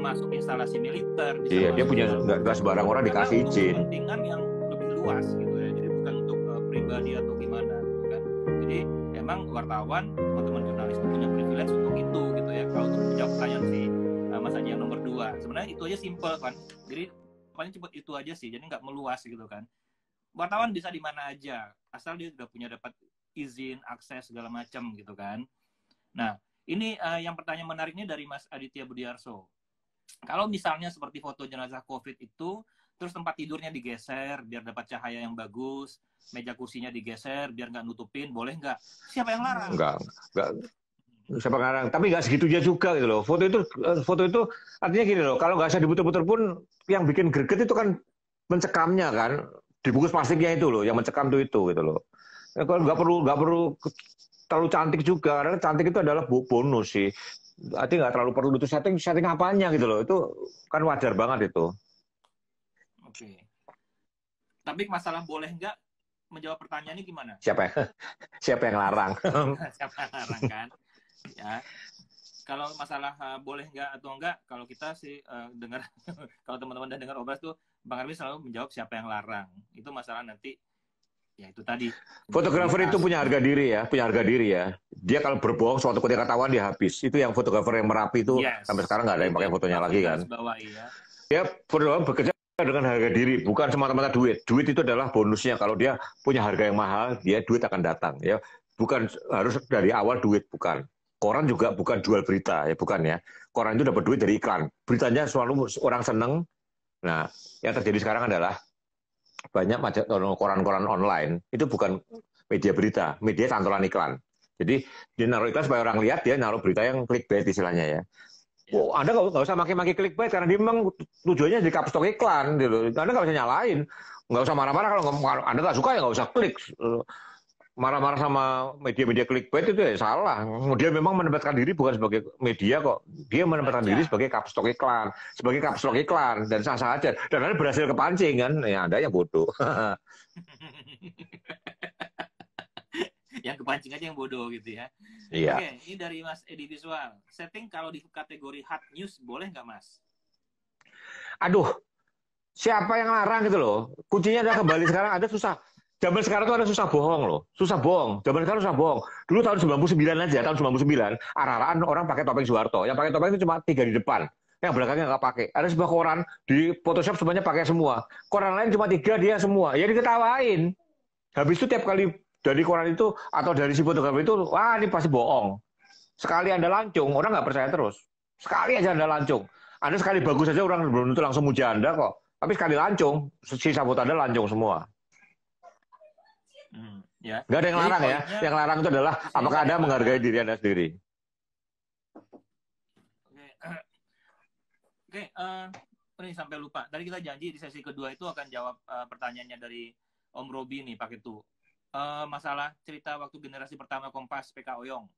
masuk instalasi militer, bisa Iya, dia masuk punya segala nggak macam. sembarang orang Karena dikasih untuk izin. kepentingan yang lebih luas gitu ya. Jadi bukan untuk pribadi atau gimana gitu kan. Jadi emang wartawan, teman-teman jurnalis itu punya privilege untuk itu gitu ya. Kalau untuk menjawab pertanyaan si Mas Haji yang nomor 2, sebenarnya itu aja simple kan. Jadi paling cepet itu aja sih. Jadi nggak meluas gitu kan. Wartawan bisa di mana aja, asal dia sudah punya dapat izin, akses segala macam gitu kan. Nah, ini yang pertanyaan menariknya dari Mas Aditya Budiarso. Kalau misalnya seperti foto jenazah COVID itu, terus tempat tidurnya digeser biar dapat cahaya yang bagus, meja kursinya digeser biar nggak nutupin, boleh nggak? Siapa yang larang? Nggak siapa ngarang, tapi nggak segitunya juga gitu loh. Foto itu artinya gini loh, kalau nggak usah diputer-puter pun yang bikin greget itu kan mencekamnya kan, dibungkus plastiknya itu loh, yang mencekam tuh itu gitu loh. Ya, kalau nggak perlu terlalu cantik juga, karena cantik itu adalah bonus sih. Artinya nggak terlalu perlu itu setting apanya gitu loh, itu kan wajar banget itu. Oke. Tapi masalah boleh nggak, menjawab pertanyaannya gimana? Siapa yang, siapa yang larang? Siapa yang larang kan? Ya. Kalau masalah boleh nggak atau enggak, kalau kita sih dengar, kalau teman-teman udah dengar Obras tuh, Bang Arbi selalu menjawab siapa yang larang. Itu masalah nanti, ya itu tadi, Fotografer itu integritas. punya harga diri ya, punya harga diri ya. Dia kalau berbohong suatu ketika ketahuan dia habis. Itu yang fotografer yang Merapi itu sampai Yes, sekarang nggak ada yang itu pakai yang fotonya patut lagi kan. digarisbawahi ya. Dia fotografer bekerja dengan harga diri, bukan semata-mata duit. Duit itu adalah bonusnya. Kalau dia punya harga yang mahal, dia duit akan datang ya. Bukan harus dari awal duit, bukan. Koran juga bukan jual berita ya, bukan ya. Koran itu dapat duit dari iklan. Beritanya selalu orang seneng. Nah, yang terjadi sekarang adalah banyak koran-koran online itu bukan media berita, media cantolan iklan. Jadi dia naruh iklan supaya orang lihat, dia naruh berita yang clickbait istilahnya ya. Ya. Anda nggak usah maki-maki clickbait karena dia memang tujuannya di kapstok iklan gitu. Anda nggak bisa nyalain, nggak usah marah-marah kalau Anda nggak suka ya nggak usah klik. Marah-marah sama media-media clickbait itu ya salah. Dia memang menempatkan diri bukan sebagai media kok. Dia menempatkan diri Baca. sebagai kapstok iklan, sebagai kapstok iklan dan sah-sah aja. Dan Anda berhasil kepancing kan, ya Anda yang bodoh. Yang kepancing aja yang bodoh gitu ya. Iya. Oke, ini dari Mas Edi Visual. Setting kalau di kategori hard news boleh nggak Mas? Aduh, siapa yang larang gitu loh. Kuncinya adalah kembali sekarang ada susah. Zaman sekarang tuh ada susah bohong loh. Susah bohong. Zaman sekarang susah bohong. Dulu tahun 99 aja, tahun 99, arah-arahan orang pakai topeng Soeharto. Yang pakai topeng itu cuma 3 di depan. Yang belakangnya nggak pakai. Ada sebuah koran di Photoshop semuanya pakai semua. Koran lain cuma 3 dia semua. Ya diketawain. Habis itu tiap kali dari koran itu atau dari si fotografer itu, wah ini pasti bohong. Sekali Anda lancung, orang nggak percaya terus. Sekali aja Anda lancung. Anda sekali bagus aja orang belum tentu langsung muji Anda kok. Tapi sekali lancung, sisa foto Anda lancung semua. Ya. Nggak ada yang Jadi larang ya. poinnya Yang larang itu adalah sehingga apakah nggak ada Anda yang menghargai larang. diri Anda sendiri. Oke. Oke, ini sampai lupa. Tadi kita janji di sesi kedua itu akan jawab pertanyaannya dari Om Robi nih, Pak Ketu. Masalah cerita waktu generasi pertama Kompas PK Oyong,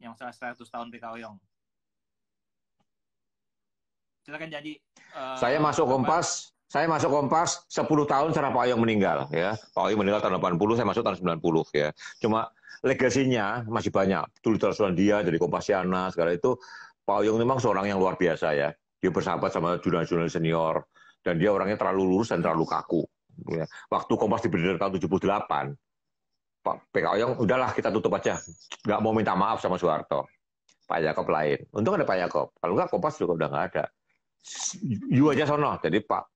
yang masalah 100 tahun PK Oyong. Silakan janji. Saya masuk Kompas 10 tahun setelah Pak Oyong meninggal ya. Pak Oyong meninggal tahun 80, saya masuk tahun 90 ya. Cuma legasinya masih banyak. Tulisan dia dari Kompasiana segala itu, Pak Oyong memang seorang yang luar biasa ya. Dia bersahabat sama jurnalis-jurnalis senior dan dia orangnya terlalu lurus dan terlalu kaku. Ya. Waktu Kompas diberdirikan tahun 78, Pak PK Oyong udahlah kita tutup aja. Nggak mau minta maaf sama Soeharto. Pak Yakob lain. Untung ada Pak Yakob. Kalau nggak Kompas juga udah nggak ada. You aja sono. Jadi Pak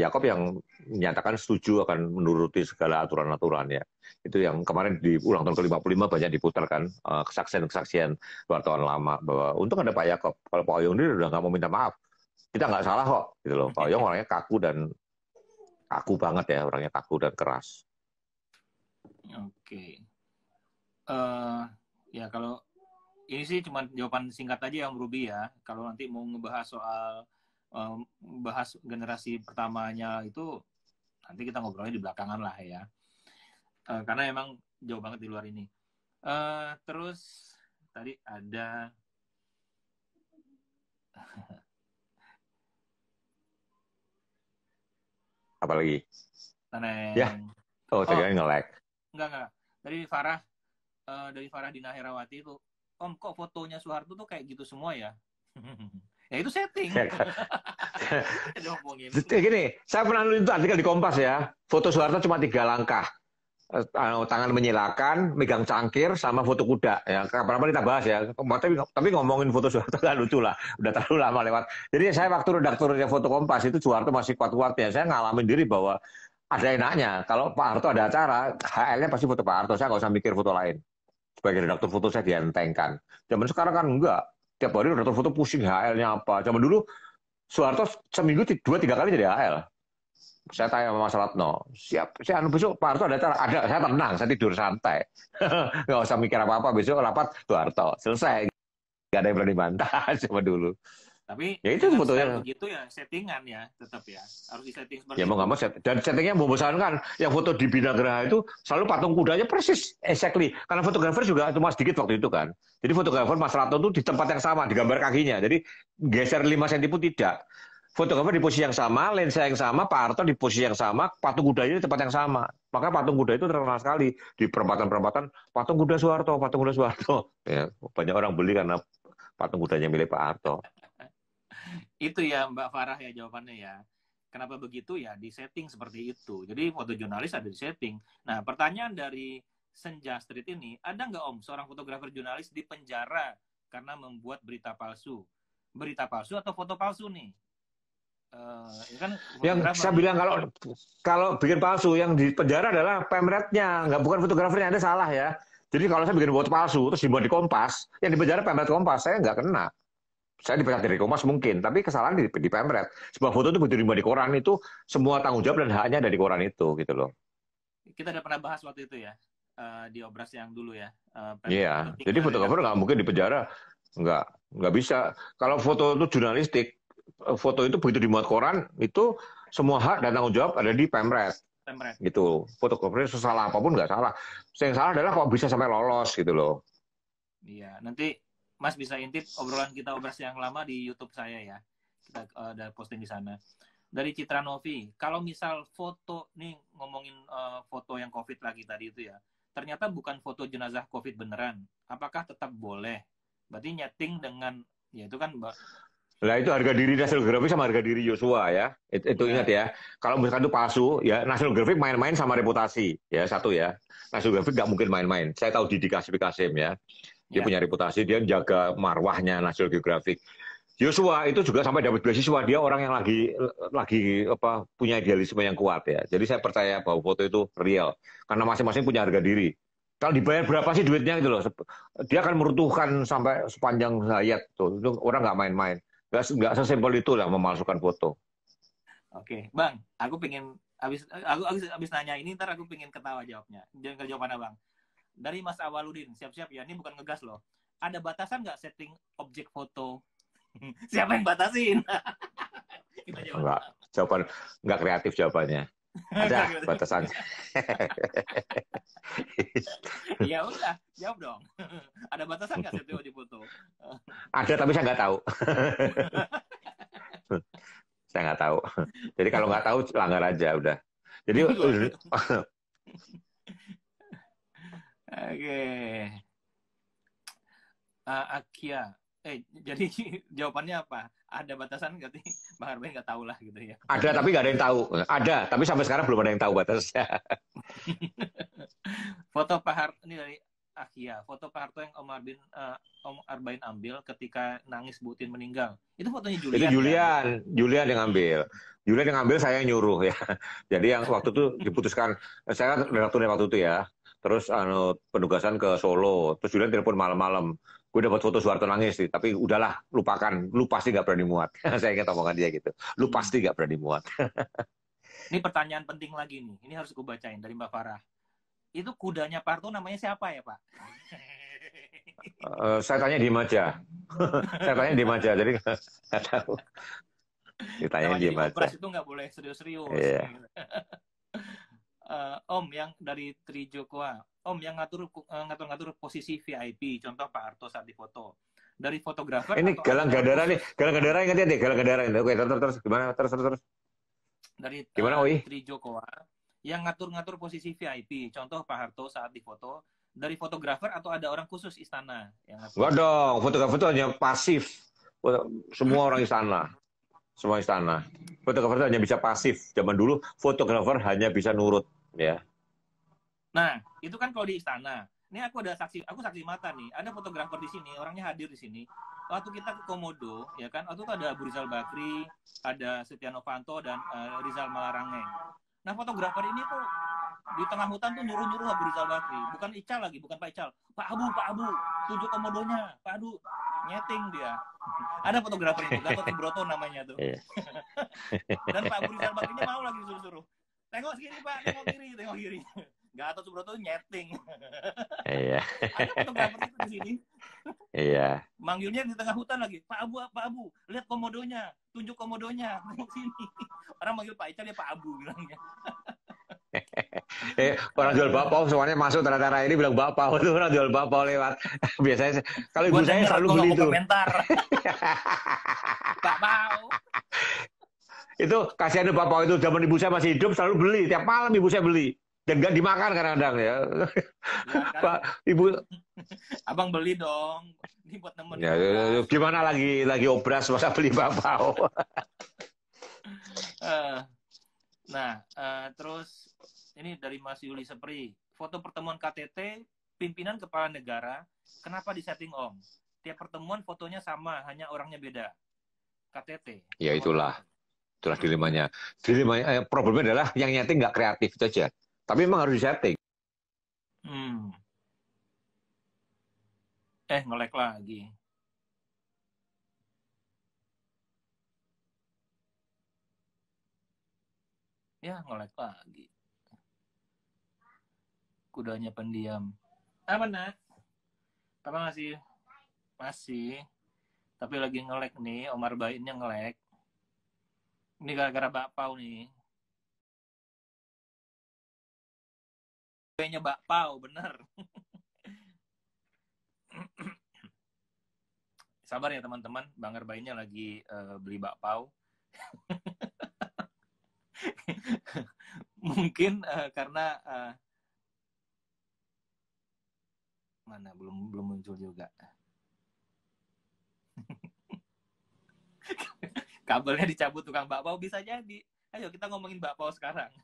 Yakob yang menyatakan setuju akan menuruti segala aturan-aturan ya. Itu yang kemarin di ulang tahun ke-55 banyak diputarkan kesaksian-kesaksian wartawan lama bahwa untung ada Pak Yakob. Kalau Pak Oyong ini udah nggak mau minta maaf. Kita nggak salah kok gitu loh. Pak Oyong orangnya kaku banget ya, orangnya kaku dan keras. Oke. Ya kalau ini sih cuma jawaban singkat aja yang Ruby ya. Kalau nanti mau ngebahas soal bahas generasi pertamanya itu nanti kita ngobrolnya di belakangan lah ya. Karena emang jauh banget di luar ini. Terus tadi ada Apa lagi? Taneng. Ya. Oh, saya kira nge-lag. Enggak. Dari Farah Dina Herawati itu, Om kok fotonya Soeharto tuh kayak gitu semua ya? Ya itu setting. Ya kan? Ngomongin. Gini, saya pernah nulis artikel di Kompas ya, foto Soeharto cuma 3 langkah. Tangan menyilakan, megang cangkir, sama foto kuda. Ya, kapan-kapan kita bahas ya. Tapi ngomongin foto Soeharto kan lucu lah. Udah terlalu lama lewat. Jadi saya waktu redakturnya foto Kompas itu Soeharto masih kuat-kuatnya. Saya ngalamin diri bahwa ada enaknya. Kalau Pak Harto ada acara, HL-nya pasti foto Pak Harto. Saya nggak usah mikir foto lain. Sebagai redaktur foto saya dientengkan. Zaman sekarang kan enggak. Tiap hari redaktur foto pusing HL-nya apa. Zaman dulu Soeharto seminggu 2-3 kali jadi HL. Saya tanya sama Mas Ratno, siap, saya besok Pak Harto ada acara, ada, saya tenang, saya tidur santai, nggak usah mikir apa-apa, besok rapat Pak Harto, selesai, nggak ada yang berani bantah sama dulu. Tapi Ya itu dengan sebetulnya. style begitu ya settingan ya, tetap ya harus disetting seperti Ya mau itu. nggak mau, dan settingnya membosankan. Yang foto di Binagraha itu selalu patung kudanya persis, exactly. Karena fotografer juga cuma sedikit waktu itu kan. Jadi fotografer Mas Ratno itu di tempat yang sama, di gambar kakinya. Jadi geser 5 cm pun tidak. Fotografer di posisi yang sama, lensa yang sama, Pak Harto di posisi yang sama, patung kudanya di tempat yang sama. Maka patung kuda itu terkenal sekali di perempatan-perempatan, patung kuda Soeharto, patung kuda Soeharto. Ya, banyak orang beli karena patung kudanya milik Pak Harto. Itu ya Mbak Farah ya jawabannya ya. Kenapa begitu ya di setting seperti itu. Jadi foto jurnalis ada di setting. Nah pertanyaan dari Senja Street ini, ada nggak Om seorang fotografer jurnalis di penjara karena membuat berita palsu? Berita palsu atau foto palsu nih? Ya kan Yang saya bilang kalau bikin palsu yang di penjara adalah pemretnya, nggak bukan fotografernya. Anda salah ya. Jadi kalau saya bikin foto palsu terus dibuat di Kompas, yang di penjara pemret Kompas, saya nggak kena. Saya dipecat dari Kompas mungkin, tapi kesalahan di pemret. Sebuah foto itu begitu dibuat di koran itu semua tanggung jawab dan haknya ada di koran itu gitu loh. Kita udah pernah bahas waktu itu ya di obras yang dulu ya. Iya, jadi fotografer nggak mungkin di penjara, nggak bisa. Kalau foto itu jurnalistik, foto itu begitu dimuat koran itu semua hak dan tanggung jawab ada di pemret. Gitu. Fotografer salah apapun nggak salah. Yang salah adalah kok bisa sampai lolos gitu loh. Iya, nanti Mas bisa intip obrolan kita obras yang lama di YouTube saya ya. Kita ada posting di sana. Dari Citra Novi, kalau misal foto nih ngomongin foto yang COVID lagi tadi itu ya, ternyata bukan foto jenazah COVID beneran. Apakah tetap boleh? Berarti nyeting dengan ya itu kan Mbak. Lah itu harga diri National Geographic sama harga diri Yosua ya. Itu ingat ya. Kalau misalkan itu palsu, ya National Geographic main-main sama reputasi. Ya satu ya. National Geographic nggak mungkin main-main. Saya tahu Didi Kasim ya. Dia punya reputasi, dia jaga marwahnya National Geographic. Yosua itu juga sampai dapat beasiswa, dia orang yang lagi punya idealisme yang kuat ya. Jadi saya percaya bahwa foto itu real karena masing-masing punya harga diri. Kalau dibayar berapa sih duitnya gitu loh. Dia akan meruntuhkan sampai sepanjang hayat tuh. Itu orang nggak main-main. Nggak sesimpel itu lah memalsukan foto. Oke, Bang, aku abis nanya ini ntar aku pengen ketawa jawabnya. Jangan ke jawabannya Bang. Dari Mas Awaludin, siap-siap ya, ini bukan ngegas loh. Ada batasan nggak setting objek foto? Siapa yang batasin? Enggak, jawaban nggak kreatif jawabannya. Ada batasannya. Ya udah, jawab dong. Ada batasan nggak setting objek foto? Ada, tapi saya nggak tahu. Saya nggak tahu. Jadi kalau nggak tahu, langgar aja udah. Jadi Oke. Akia. Jadi jawabannya apa? Ada batasan nggak sih? Bang Arben nggak tahu lah gitu ya. Ada, tapi nggak ada yang tahu. Ada, tapi sampai sekarang belum ada yang tahu batasnya. Foto Pak Harto ini dari Akia. Foto Pak Harto yang Om Arbain ambil ketika nangis Bu Tin meninggal. Itu fotonya Julian. Itu Julian, kan? Julian yang ambil. Julian yang ambil, saya yang nyuruh ya. Jadi yang waktu itu diputuskan, saya kan redakturnya waktu itu ya. Terus penugasan ke Solo. Terus Julian telepon malam-malam. Gue dapat foto Soeharto nangis sih, tapi udahlah, lupakan. Lu pasti nggak berani muat. Saya ingat omongan dia gitu. Lu pasti nggak berani muat. Ini pertanyaan penting lagi nih. Ini harus gue bacain dari Mbak Farah. Itu kudanya Pak Harto namanya siapa ya Pak? Saya tanya di aja. Saya tanya di aja, jadi nggak tahu. Ditanya di aja. Operas itu nggak boleh serius-serius. Yeah. Om yang dari Trijokoa, Om yang ngatur posisi VIP, contoh Pak Harto saat difoto. Dari fotografer. Ini Galang Gadara nih, Galang Gadara ingat ya, Galang Gadara ini. Oke, terus gimana? Terus. Dari gimana, Trijokoa, yang ngatur posisi VIP, contoh Pak Harto saat difoto. Dari fotografer atau ada orang khusus istana yang ngatur? Enggak dong, fotografer itu hanya pasif. Semua orang istana, semua istana. Fotografer hanya bisa pasif. Zaman dulu fotografer hanya bisa nurut, ya. Nah, itu kan kalau di istana. Ini aku saksi mata nih. Ada fotografer di sini, orangnya hadir di sini. Waktu kita ke Komodo, ya kan, waktu itu ada Abu Rizal Bakri, ada Setia Novanto dan Rizal Malarangeng. Nah, fotografer ini tuh di tengah hutan tuh nyuruh-nyuruh Abu Rizal Bakri, bukan Ical lagi, bukan Pak Ical. Pak Abu, tunjuk Komodonya. Pak Abu, nyeting dia. Ada fotografer itu, Gatot Subroto namanya tuh. Dan Pak Abu Rizal Bakrinya mau lagi disuruh-suruh. Tengok kiri Pak, tengok kiri. Gatot Subroto nyeting. Iya. Ada fotografer itu di sini. Iya. Manggilnya di tengah hutan lagi. Pak Abu, lihat komodonya, tunjuk komodonya, tengok sini. Orang manggil Pak Ical, ya Pak Abu bilangnya. Orang jual bakpao semuanya masuk tera-tera ini bilang bakpao itu orang jual bakpao lewat. Biasanya kalau ibu saya selalu beli itu. Komentar. Bakpao. Itu kasihan bakpao itu zaman ibu saya masih hidup selalu beli, tiap malam ibu saya beli dan nggak dimakan kadang-kadang ya. Pak Ibu, abang beli dong. Ini buat temen. Ya, gimana lagi obras masa beli bakpao. Terus ini dari Mas Yuli Sepri. Foto pertemuan KTT pimpinan kepala negara, kenapa disetting Om? Tiap pertemuan fotonya sama, hanya orangnya beda. KTT. Ya itulah dilemanya. Problemnya adalah yang nyeting nggak kreatif itu aja. Tapi memang harus disetting. Nge-lag lagi. Ya, nge-lag lagi. Kudanya pendiam. Apa nak? Papa masih. Tapi lagi nge-lag nih, Omar Bainnya nge-lag. Ini gara-gara bakpao nih. Kayaknya bakpao, bener. Sabar ya teman-teman, Bang Arbainnya lagi beli bakpao. Mungkin karena mana belum muncul juga. Kabelnya dicabut tukang bakpao, bisa jadi. Ayo kita ngomongin bakpao sekarang.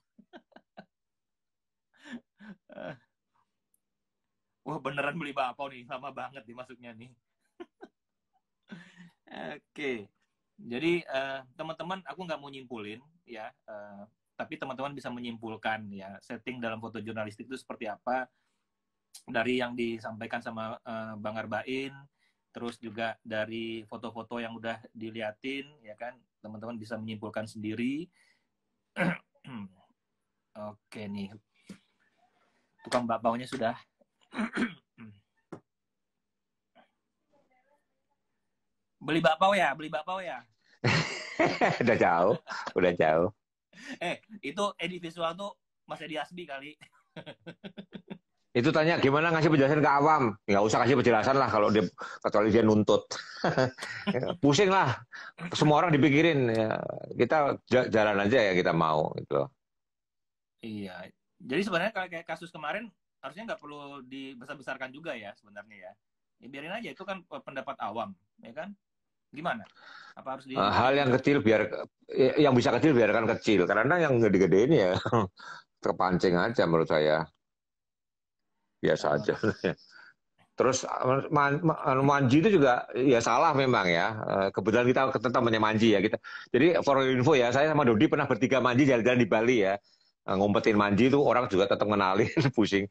Wah beneran beli bakpao nih, lama banget dimasuknya nih. Oke, jadi teman-teman, aku nggak mau nyimpulin ya, tapi teman-teman bisa menyimpulkan ya setting dalam foto jurnalistik itu seperti apa dari yang disampaikan sama Bang Arbain, terus juga dari foto-foto yang udah diliatin ya kan, teman-teman bisa menyimpulkan sendiri. Oke nih, tukang bakpaonya sudah. Beli bakpao ya. udah jauh. Itu edit visual tuh Mas Edi Asbi kali. Itu tanya gimana ngasih penjelasan ke awam, nggak usah kasih penjelasan lah kalau dia kecuali dia nuntut. Pusing lah, semua orang dipikirin ya. Kita jalan aja ya kita mau gitu. Iya, jadi sebenarnya kalau kayak kasus kemarin harusnya nggak perlu dibesar-besarkan juga ya sebenarnya ya. Ya biarin aja, itu kan pendapat awam, ya kan? Gimana? Apa harus hal yang kecil yang bisa kecil biarkan kecil, karena yang gede-gedein ya terpancing aja menurut saya. Biasa aja. Terus manji itu juga ya salah memang ya. Kebetulan kita tetap manji ya kita. Jadi for info ya, saya sama Dodi pernah bertiga manji jalan-jalan di Bali ya. Ngumpetin manji itu orang juga tetap kenalin, pusing.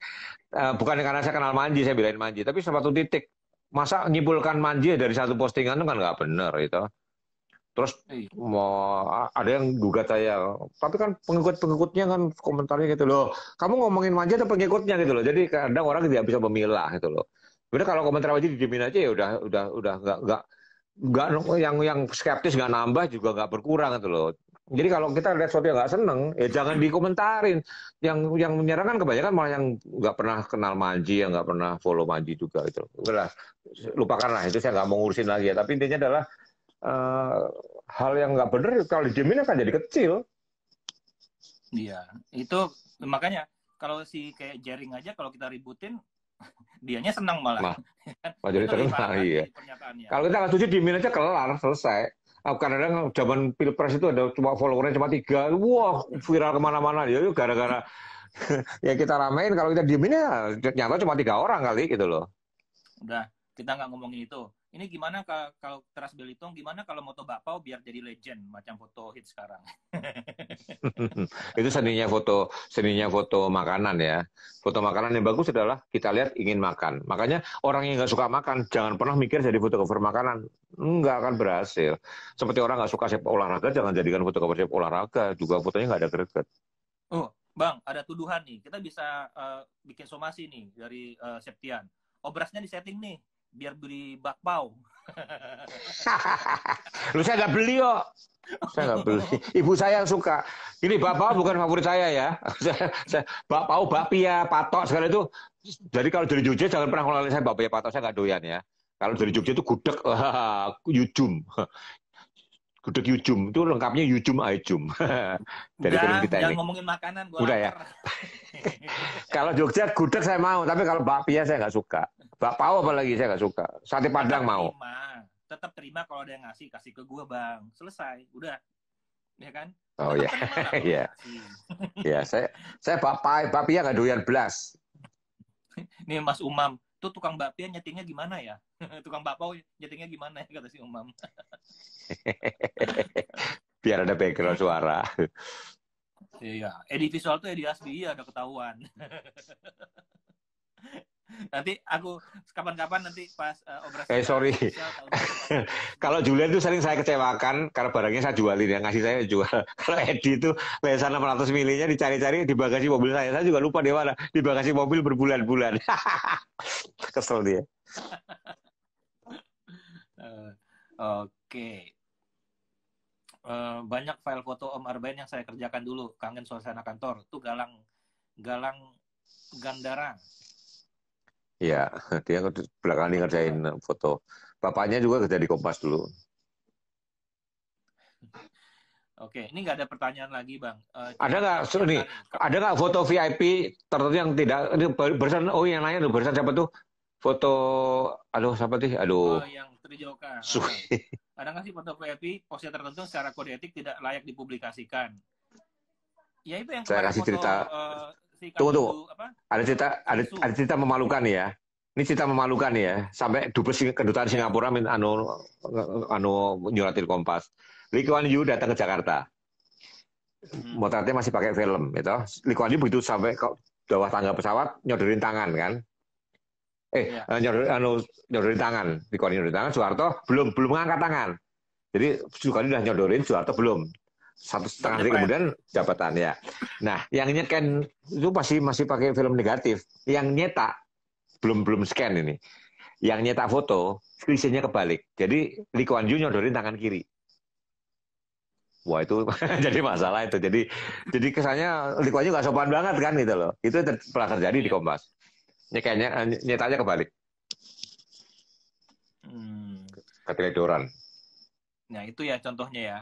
Bukan karena saya kenal manji, saya belain manji, tapi suatu titik. Masa nyimpulkan manji dari satu postingan itu kan nggak benar itu. Terus mau ada yang gugat saya, tapi kan pengikutnya kan komentarnya gitu loh. Kamu ngomongin manji atau pengikutnya gitu loh. Jadi kadang orang tidak bisa memilah gitu loh. Sebenarnya kalau komentar manji didiemin aja ya udah nggak yang skeptis nggak nambah juga nggak berkurang gitu loh. Jadi kalau kita lihat sesuatu yang nggak seneng, ya jangan dikomentarin. Yang menyerang kan kebanyakan malah yang nggak pernah kenal manji, yang nggak pernah follow manji juga gitu. Udahlah, lupakanlah itu, saya nggak mau ngurusin lagi ya. Tapi intinya adalah hal yang nggak benar kalau didiemin akan jadi kecil. Iya, itu makanya kalau si kayak jaring aja kalau kita ributin Dianya senang malah. Mah, jadi Itu lebih terkenal, parah lagi iya. pernyataannya. Kalau kita nggak setuju, diemin aja kelar, selesai. Kadang-kadang zaman pilpres itu ada cuma followernya cuma 3, wah viral kemana-mana. Ya itu gara-gara ya kita ramein, kalau kita diemin ya nyata cuma 3 orang kali gitu loh. Udah, kita nggak ngomongin itu. Ini gimana kalau Teras Belitung, gimana kalau moto bakpao biar jadi legend macam foto hit sekarang? Itu seninya foto makanan ya. Foto makanan yang bagus adalah kita lihat ingin makan. Makanya orang yang nggak suka makan jangan pernah mikir jadi fotografer makanan, nggak akan berhasil. Seperti orang nggak suka sepak olahraga, jangan jadikan fotografer sepak olahraga, juga fotonya nggak ada greget. Oh, Bang, ada tuduhan nih. Kita bisa bikin somasi nih dari Septian. Obrasnya disetting nih, biar beli bakpao. Lu saya nggak beli kok. Saya nggak beli. Ibu saya yang suka. Ini bakpao bukan favorit saya ya. Bakpao, bakpia, patok segala itu. Jadi kalau dari Jogja jangan pernah ngoleh saya bakpia, patok saya nggak doyan ya. Kalau dari Jogja itu gudeg, yujum. Gudeg yujum itu lengkapnya yujum ajum. Dari film Udah, kita jangan ini. ngomongin makanan, gue Udah ya. lapar. Kalau Jogja gudeg saya mau, tapi kalau bakpia saya nggak suka. Bakpao apalagi saya nggak suka. Sate Padang mau. Tetap terima kalau ada yang ngasih, kasih ke gue, Bang. Selesai, udah. Ya kan? Oh Tetap ya, terima lah kalau ya, ngasih. ya. Saya bakpia nggak doyan belas. Nih Mas Umam, tuh tukang bakpia nyetingnya gimana ya? Tukang bakpao nyetingnya gimana ya, kata si Umam. Biar ada background suara. Iya, Edi visual tuh Edi Asbi, iya, udah ketahuan. Nanti aku kapan-kapan nanti pas operasi Sorry. Kalau Julian itu sering saya kecewakan karena barangnya saya jualin, yang ngasih saya jual. Kalau Edi itu pesan 600 milinya dicari-cari di bagasi mobil saya. Saya juga lupa di mana. Di bagasi mobil berbulan-bulan. Kesel dia. Oke. Banyak file foto Om Arbain yang saya kerjakan dulu. Kangen suasana kantor. Tuh Galang Gandara. Iya, dia belakangan ini ngerjain foto. Bapaknya juga kerja di Kompas dulu. Oke, ini nggak ada pertanyaan lagi, Bang. Ada nggak foto VIP tertentu yang tidak ini barusan? Oh, yang nanya tuh barusan siapa tuh? Foto, aduh siapa sih? Aduh. Oh, yang Trijoka. Suhi. Ada nggak sih foto VIP pose tertentu secara kode etik tidak layak dipublikasikan? Ya itu yang Saya kemarin kasih foto cerita. si Tunggu. apa? Ada cerita memalukan ya. Ini cerita memalukan ya. Sampai dubes kedutaan Singapura nyuratin Kompas. Lee Kuan Yew datang ke Jakarta. Motretnya masih pakai film, gitu. Lee Kuan Yew begitu sampai ke bawah tangga pesawat nyodorin tangan kan. Nyodorin tangan. Lee Kuan Yew nyodorin tangan. Soeharto belum mengangkat tangan. Jadi Soekarno udah nyodorin, Soeharto belum. 1,5 detik kemudian jabatan ya. Nah, yang nyeken itu masih pakai film negatif. Yang nyetak belum scan ini. Yang nyetak foto, screenshotnya kebalik. Jadi Lee Kuan Yew nyodorin tangan kiri. Wah itu jadi masalah itu. Jadi kesannya Lee Kuan Yew nggak sopan banget kan gitu loh. Itu pernah terjadi di Kompas. Nyetaknya kebalik. Keteledoran. Nah itu ya contohnya ya.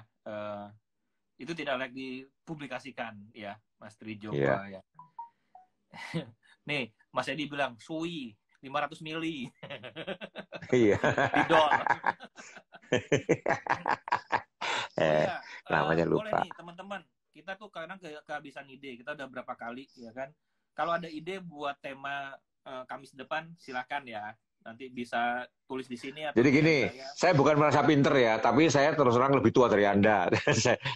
Itu tidak layak dipublikasikan ya, Mas Trijo. Ya. Nih, Mas Edi bilang Sui 500 mili. Iya. Didol. Namanya lupa. Boleh nih teman-teman, kita tuh kadang kehabisan ide. Kita udah berapa kali ya kan. Kalau ada ide buat tema Kamis depan, silakan ya. Nanti bisa tulis di sini. Jadi gini, saya bukan merasa pinter ya, tapi saya terus terang lebih tua dari Anda.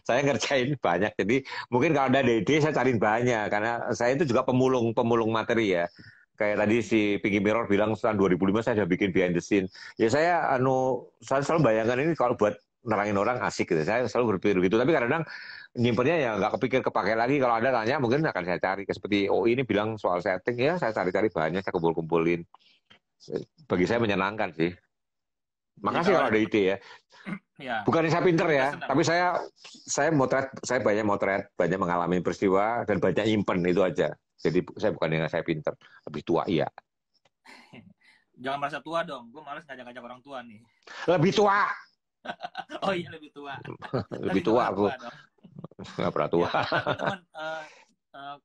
saya ngerjain banyak, jadi mungkin kalau ada ide saya cariin banyak, karena saya itu juga pemulung materi ya. Kayak tadi si Pinky Mirror bilang tahun 2005 saya sudah bikin behind the scene. Ya saya selalu bayangkan ini kalau buat nerangin orang asik gitu. Saya selalu berpikir begitu, tapi kadang-kadang nyimpennya ya nggak kepikir kepakai lagi. Kalau ada tanya mungkin akan saya cari. Seperti ini bilang soal setting ya, saya cari-cari banyak, saya kumpul-kumpulin. Bagi saya menyenangkan sih. Makasih kalau ada ide ya. Bukan saya pinter ya, tapi saya banyak motret, banyak mengalami peristiwa dan banyak nyimpen itu aja. Jadi saya bukan yang saya pinter, lebih tua iya. Jangan merasa tua dong, gue males ngajak-ngajak orang tua nih. Lebih tua. Oh iya lebih tua. Lebih tua aku. Nggak pernah tua. Ya, teman-teman,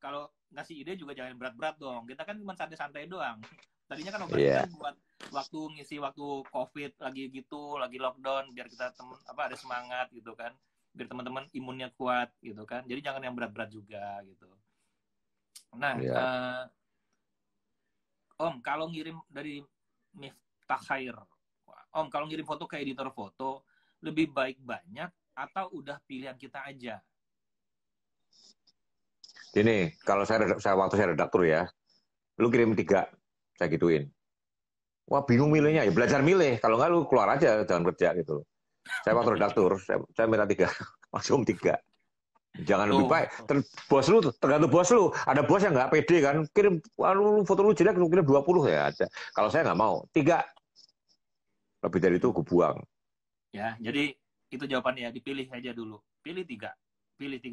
kalau ngasih ide juga jangan berat-berat dong. Kita kan cuma santai-santai doang. Tadinya kan operasi Iya. kan buat waktu ngisi waktu COVID lagi gitu, lagi lockdown biar kita ada semangat gitu kan. Biar teman-teman imunnya kuat gitu kan. Jadi jangan yang berat-berat juga gitu. Nah, Iya. Om, kalau ngirim dari Miftah Khair, Om, kalau ngirim foto ke editor foto, lebih baik banyak atau udah pilihan kita aja? Ini kalau saya waktu saya redaktur ya, lu kirim 3, saya gituin. Wah bingung milihnya, ya belajar milih. Kalau nggak lu keluar aja, jangan kerja gitu. Saya waktu redaktur, saya minta 3, maksimum 3. Jangan lebih Tuh, baik. Bos lu, tergantung bos lu. Ada bos yang nggak pede kan, kirim foto lu jelek, lu kirim 20 ya ada. Kalau saya nggak mau, 3. Lebih dari itu gue buang. ya, jadi itu jawabannya, dipilih aja dulu. Pilih tiga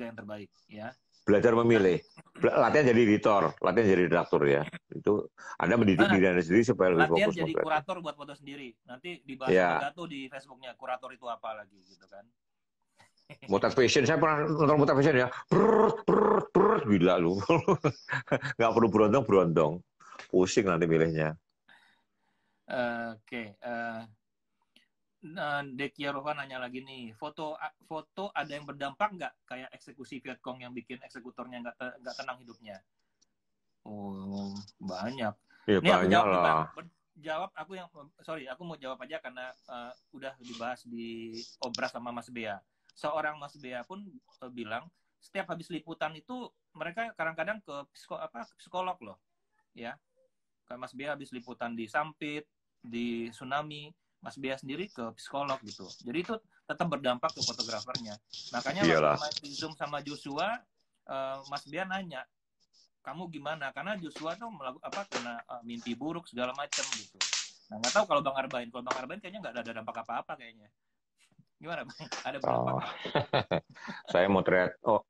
yang terbaik, ya. Belajar Nah, memilih. Latihan jadi editor, latihan jadi redaktur ya. Itu Anda mendidik diri Anda sendiri supaya lebih latihan fokus jadi membuatnya. kurator buat foto sendiri. Nanti dibahas sama Ya, Gato di Facebooknya, kurator itu apa lagi gitu kan. motivation, saya pernah nonton motivation ya. Gila lu. Nggak perlu berondong-berondong. Pusing nanti milihnya. Oke, Dekia Rohan nanya lagi nih, foto ada yang berdampak nggak kayak eksekusi Vietcong yang bikin eksekutornya nggak tenang hidupnya? Oh, banyak. Ya Ini aku banyak jawab nih bang. lah. Aku mau jawab aja karena udah dibahas di Obras sama Mas Bea. Seorang Mas Bea pun bilang setiap habis liputan itu mereka kadang-kadang ke psikolog loh, ya. Kayak Mas Bea habis liputan di Sampit, di Tsunami, Mas Bea sendiri ke psikolog gitu. Jadi itu tetap berdampak ke fotografernya. Makanya waktu Iyalah. main di Zoom sama Joshua, Mas Bea nanya, kamu gimana? Karena Joshua tuh kena mimpi buruk segala macam gitu. Nah, nggak tahu kalau Bang Arbain. Kalau Bang Arbain kayaknya nggak ada dampak apa-apa kayaknya. Gimana Bang? Ada berdampak Oh. nggak? Saya mau teriak. Oh,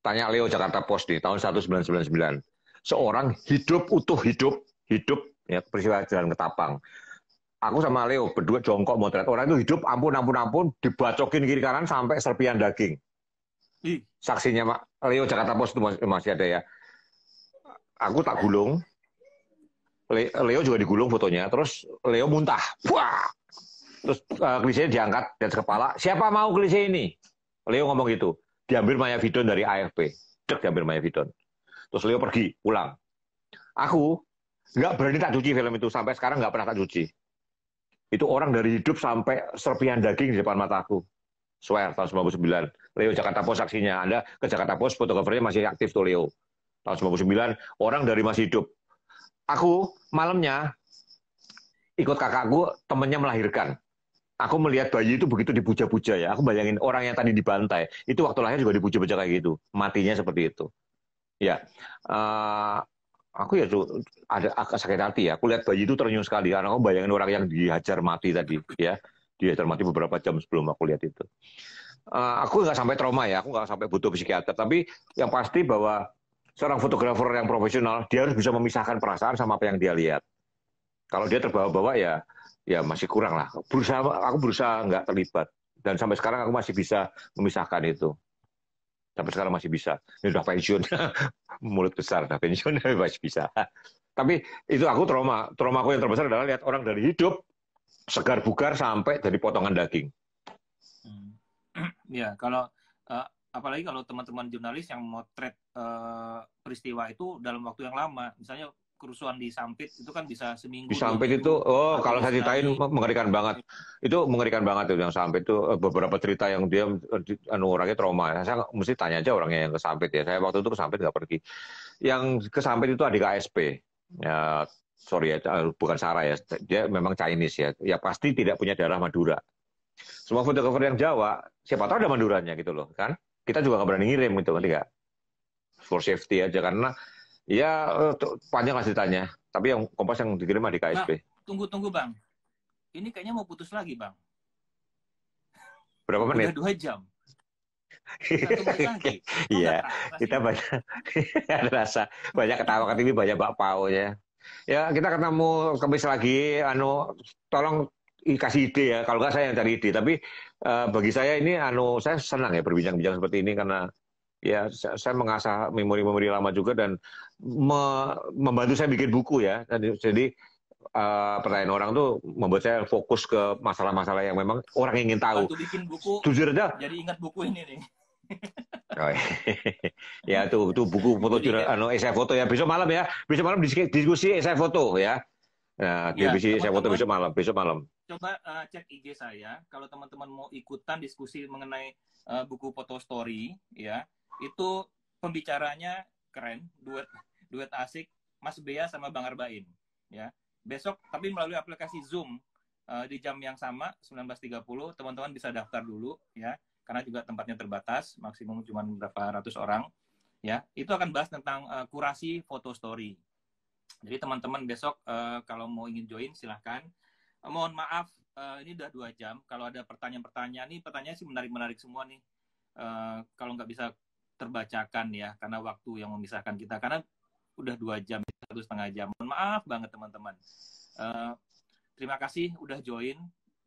tanya Leo Jakarta Post di tahun 1999. Seorang hidup utuh hidup ya peristiwa jalan Ketapang. Aku sama Leo berdua jongkok motret. Orang itu hidup ampun dibacokin kiri kanan sampai serpian daging. Ih, Saksinya Leo Jakarta Post itu masih ada ya. Aku tak gulung, Leo juga digulung fotonya, terus Leo muntah. Wah. Terus klise diangkat di atas kepala. Siapa mau klise ini? Leo ngomong gitu. Diambil Maya Vidon dari AFP. Cek diambil Maya Vidon. Terus Leo pergi, pulang. Aku nggak berani tak cuci film itu. Sampai sekarang nggak pernah tak cuci. Itu orang dari hidup sampai serpihan daging di depan mataku. Swear, tahun 99. Leo Jakarta Post saksinya. Anda ke Jakarta Post, fotografernya masih aktif tuh Leo. Tahun 99, orang dari masih hidup. Aku malamnya ikut kakakku, temennya melahirkan. Aku melihat bayi itu begitu dipuja-puja ya. Aku bayangin orang yang tadi dibantai, itu waktu lahir juga dipuja-puja kayak gitu. Matinya seperti itu. Ya, aku ya tuh ada agak sakit hati ya. Aku lihat bayi itu tersenyum sekali. Karena aku bayangin orang yang dihajar mati tadi ya. Dihajar mati beberapa jam sebelum aku lihat itu. Aku nggak sampai trauma ya. Aku nggak sampai butuh psikiater. Tapi yang pasti bahwa seorang fotografer yang profesional, dia harus bisa memisahkan perasaan sama apa yang dia lihat. Kalau dia terbawa-bawa ya masih kurang lah. Aku berusaha nggak terlibat dan sampai sekarang aku masih bisa memisahkan itu. Sampai sekarang masih bisa. Ini udah pensiun, mulut besar, udah pensiun masih bisa. Tapi itu aku trauma aku yang terbesar adalah lihat orang dari hidup segar bugar sampai dari potongan daging. Ya, kalau apalagi kalau teman-teman jurnalis yang motret peristiwa itu dalam waktu yang lama, misalnya kerusuhan di Sampit itu kan bisa seminggu, Di 2 minggu, Sampit itu, oh atau kalau di saya ceritain tsunami. mengerikan banget. Itu mengerikan banget tuh yang Sampit itu beberapa cerita yang dia orangnya trauma. Saya mesti tanya aja orangnya yang ke Sampit ya. Saya waktu itu ke Sampit nggak pergi. Yang ke Sampit itu adik ASP. Ya, sorry ya, bukan Sarah ya. Dia memang Chinese ya. Ya pasti tidak punya darah Madura. Semua fotografer yang Jawa, siapa tahu ada Maduranya gitu loh, kan? Kita juga nggak berani ngirim gitu kan, tidak? For safety aja karena ya panjang lah ceritanya. Tapi yang Kompas yang dikirim di Bang, KSP. tunggu Bang. Ini kayaknya mau putus lagi Bang. Berapa Udah menit? 2 jam. 1 menit lagi. Kok nggak Iya, terasa sih kita Bang? banyak ada rasa banyak ketawa ke TV, banyak bakpao ya. Ya kita ketemu kemis lagi, tolong kasih ide ya. Kalau nggak saya yang cari ide. Tapi bagi saya ini, saya senang ya berbincang-bincang seperti ini karena ya saya mengasah memori-memori lama juga dan membantu saya bikin buku ya. Jadi pertanyaan orang tuh membuat saya fokus ke masalah-masalah yang memang orang ingin tahu. Waktu bikin buku, Jujur aja. jadi ingat buku ini nih. Oh, ya tuh buku foto esai foto ya besok malam ya. Besok malam diskusi esai foto ya. Nah, Ya, diskusi esai foto teman-teman besok malam. coba cek IG saya. Kalau teman-teman mau ikutan diskusi mengenai buku foto story, ya, itu pembicaranya keren, duet asik, Mas Bea sama Bang Arbain, ya. Besok, tapi melalui aplikasi Zoom di jam yang sama 19.30, teman-teman bisa daftar dulu, ya, karena juga tempatnya terbatas, maksimum cuma berapa ratus orang, ya. Itu akan bahas tentang kurasi foto story. Jadi teman-teman besok kalau mau ingin join silahkan. Mohon maaf, ini udah 2 jam. Kalau ada pertanyaan-pertanyaan, nih pertanyaan sih menarik-menarik semua nih. Kalau nggak bisa terbacakan ya, karena waktu yang memisahkan kita. Karena udah 2 jam, 1,5 jam. Mohon maaf banget teman-teman. Terima kasih udah join,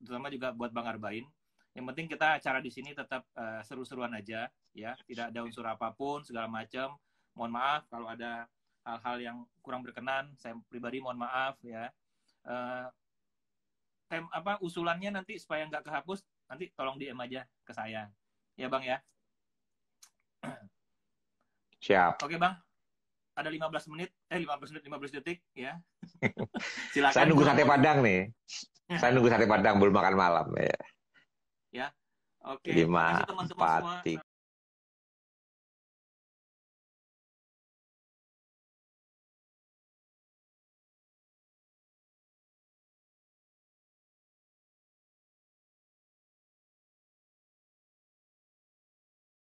terutama juga buat Bang Arbain. Yang penting kita acara di sini tetap seru-seruan aja, ya. Tidak ada unsur apapun, segala macam. Mohon maaf kalau ada hal-hal yang kurang berkenan. Saya pribadi mohon maaf ya. Usulannya nanti supaya nggak kehapus, nanti tolong DM aja ke saya. Ya Bang ya. Siap. Oke Bang. Ada 15 menit, 15 detik ya. Silakan. Saya nunggu sate Padang nih. Saya nunggu sate Padang belum makan malam ya. Ya. Oke. Terima Terima kasih teman-teman semua.